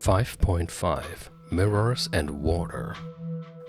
5.5 Mirrors and Water.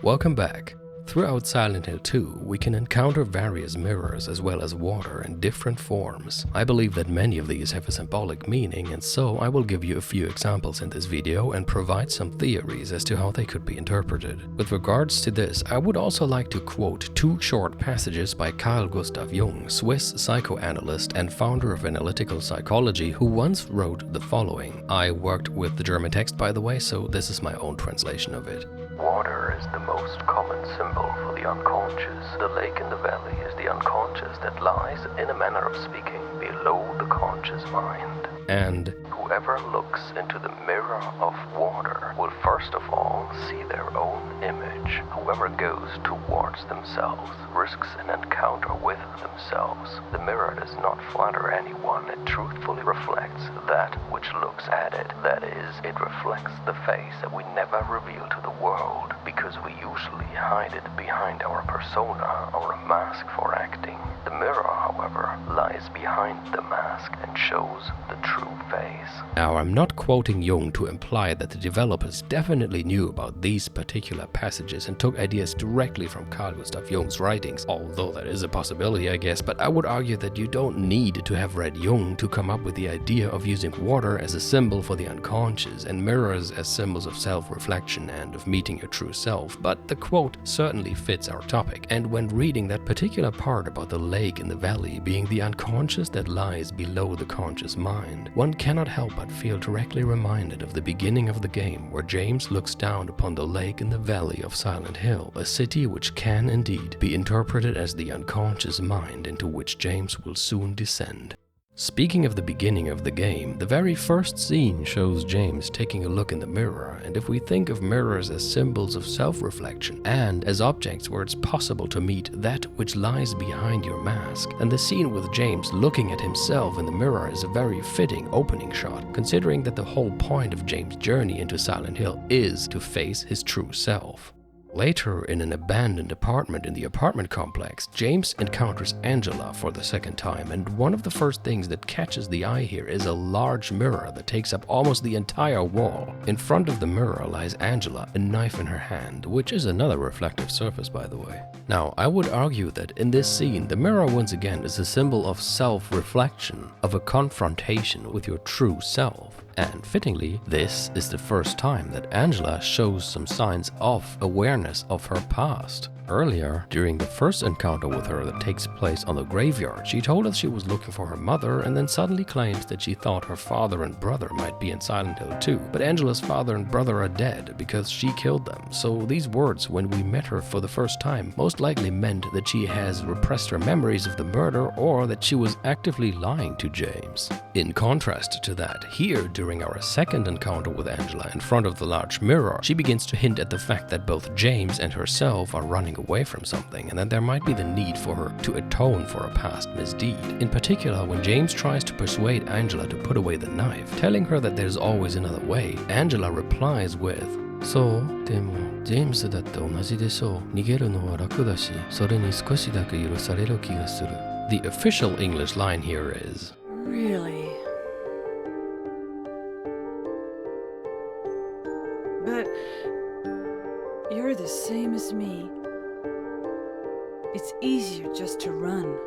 Welcome back. Throughout Silent Hill 2, we can encounter various mirrors as well as water in different forms. I believe that many of these have a symbolic meaning, and so I will give you a few examples in this video and provide some theories as to how they could be interpreted. With regards to this, I would also like to quote two short passages by Carl Gustav Jung, Swiss psychoanalyst and founder of analytical psychology, who once wrote the following. I worked with the German text, by the way, so this is my own translation of it. Water is the most common symbol for the unconscious. The lake in the valley is the unconscious that lies, in a manner of speaking, below the conscious mind. And whoever looks into the mirror of water will first of all see their own image. Whoever goes towards themselves risks an encounter with themselves. The mirror does not flatter anyone. It truthfully reflects that which looks at it. That is, it reflects the face that we never reveal to the world, because we usually hide it behind our persona or a mask for acting. The mirror, however, lies behind the mask and shows the true face. Now, I'm not quoting Jung to imply that the developers definitely knew about these particular passages and took ideas directly from Carl Gustav Jung's writings, although that is a possibility, I guess, but I would argue that you don't need to have read Jung to come up with the idea of using water as a symbol for the unconscious and mirrors as symbols of self-reflection and of meeting your true self, but the quote certainly fits our topic. And when reading that particular part about the lake in the valley being the unconscious that lies below the conscious mind, one cannot help but feel directly reminded of the beginning of the game, where James looks down upon the lake in the valley of Silent Hill, a city which can indeed be interpreted as the unconscious mind into which James will soon descend. Speaking of the beginning of the game, the very first scene shows James taking a look in the mirror, and if we think of mirrors as symbols of self-reflection and as objects where it's possible to meet that which lies behind your mask, then the scene with James looking at himself in the mirror is a very fitting opening shot, considering that the whole point of James' journey into Silent Hill is to face his true self. Later, in an abandoned apartment in the apartment complex, James encounters Angela for the second time, and one of the first things that catches the eye here is a large mirror that takes up almost the entire wall. In front of the mirror lies Angela, a knife in her hand, which is another reflective surface, by the way. Now, I would argue that in this scene, the mirror once again is a symbol of self-reflection, of a confrontation with your true self. And fittingly, this is the first time that Angela shows some signs of awareness of her past. Earlier, during the first encounter with her that takes place on the graveyard, she told us she was looking for her mother and then suddenly claims that she thought her father and brother might be in Silent Hill too. But Angela's father and brother are dead because she killed them, so these words, when we met her for the first time, most likely meant that she has repressed her memories of the murder or that she was actively lying to James. In contrast to that, here, during our second encounter with Angela in front of the large mirror, she begins to hint at the fact that both James and herself are running away from something, and that there might be the need for her to atone for a past misdeed. In particular, when James tries to persuade Angela to put away the knife, telling her that there's always another way, Angela replies with, "そうでもジェームスだって同じでしょう。逃げるのは楽だし、それに少しだけ許される気がする." The official English line here is, Really? But you're the same as me. It's easier just to run.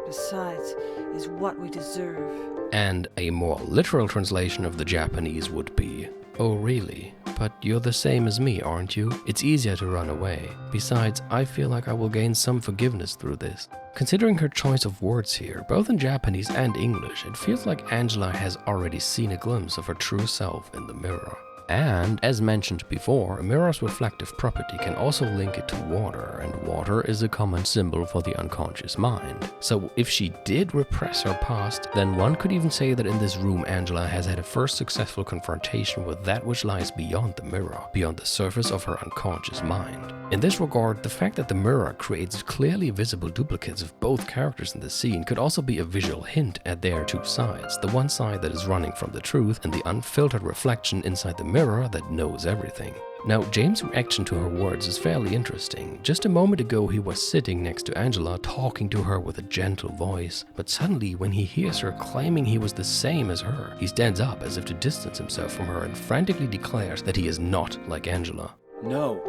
Besides, is what we deserve. and a more literal translation of the Japanese would be, "Oh really? But you're the same as me, aren't you? It's easier to run away. Besides, I feel like I will gain some forgiveness through this." Considering her choice of words here, both in Japanese and English, it feels like Angela has already seen a glimpse of her true self in the mirror. And, as mentioned before, a mirror's reflective property can also link it to water, and water is a common symbol for the unconscious mind. So if she did repress her past, then one could even say that in this room Angela has had a first successful confrontation with that which lies beyond the mirror, beyond the surface of her unconscious mind. In this regard, the fact that the mirror creates clearly visible duplicates of both characters in the scene could also be a visual hint at their two sides, the one side that is running from the truth and the unfiltered reflection inside the mirror that knows everything. Now, James' reaction to her words is fairly interesting. Just a moment ago he was sitting next to Angela, talking to her with a gentle voice, but suddenly when he hears her claiming he was the same as her, he stands up as if to distance himself from her and frantically declares that he is not like Angela. No,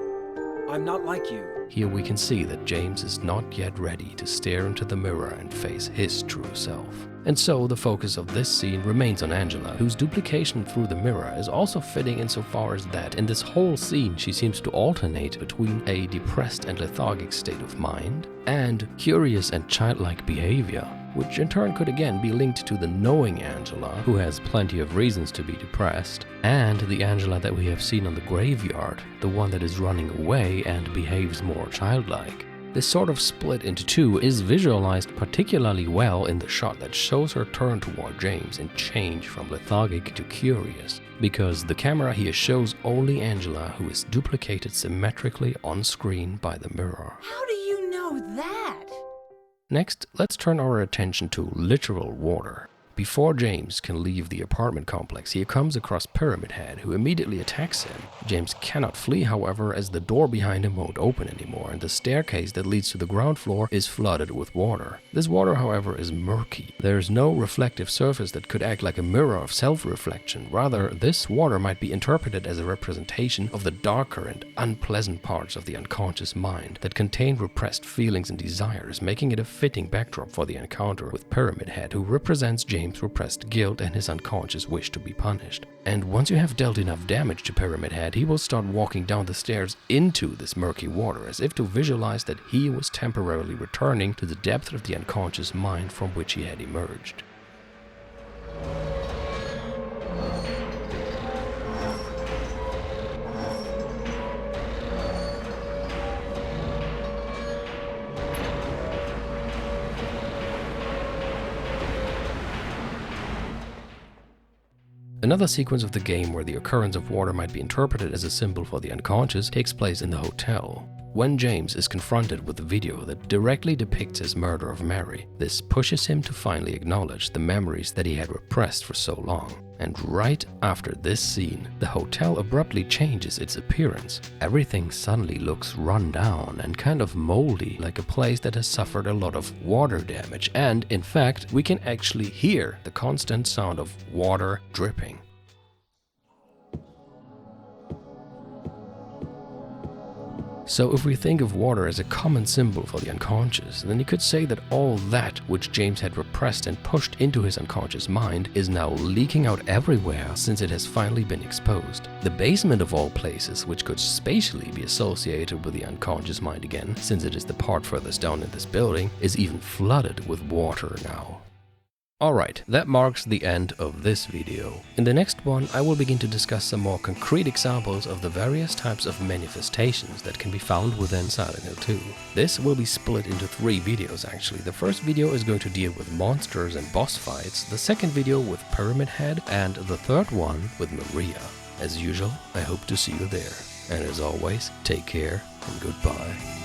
I'm not like you. Here we can see that James is not yet ready to stare into the mirror and face his true self. And so the focus of this scene remains on Angela, whose duplication through the mirror is also fitting insofar as that in this whole scene she seems to alternate between a depressed and lethargic state of mind and curious and childlike behavior, which in turn could again be linked to the knowing Angela, who has plenty of reasons to be depressed, and the Angela that we have seen on the graveyard, the one that is running away and behaves more childlike. This sort of split into two is visualized particularly well in the shot that shows her turn toward James and change from lethargic to curious, because the camera here shows only Angela, who is duplicated symmetrically on screen by the mirror. How do you know that? Next, let's turn our attention to literal water. Before James can leave the apartment complex, he comes across Pyramid Head, who immediately attacks him. James cannot flee, however, as the door behind him won't open anymore, and the staircase that leads to the ground floor is flooded with water. This water, however, is murky. There is no reflective surface that could act like a mirror of self-reflection. Rather, this water might be interpreted as a representation of the darker and unpleasant parts of the unconscious mind that contain repressed feelings and desires, making it a fitting backdrop for the encounter with Pyramid Head, who represents James' repressed guilt and his unconscious wish to be punished. And once you have dealt enough damage to Pyramid Head, he will start walking down the stairs into this murky water, as if to visualize that he was temporarily returning to the depth of the unconscious mind from which he had emerged. Another sequence of the game where the occurrence of water might be interpreted as a symbol for the unconscious takes place in the hotel. When James is confronted with a video that directly depicts his murder of Mary, this pushes him to finally acknowledge the memories that he had repressed for so long. And right after this scene, the hotel abruptly changes its appearance. Everything suddenly looks run down and kind of moldy, like a place that has suffered a lot of water damage. And in fact, we can actually hear the constant sound of water dripping. So if we think of water as a common symbol for the unconscious, then you could say that all that which James had repressed and pushed into his unconscious mind is now leaking out everywhere since it has finally been exposed. The basement of all places, which could spatially be associated with the unconscious mind again, since it is the part furthest down in this building, is even flooded with water now. Alright, that marks the end of this video. In the next one, I will begin to discuss some more concrete examples of the various types of manifestations that can be found within Silent Hill 2. This will be split into 3 videos actually. The first video is going to deal with monsters and boss fights, the second video with Pyramid Head, and the third one with Maria. As usual, I hope to see you there. And as always, take care and goodbye.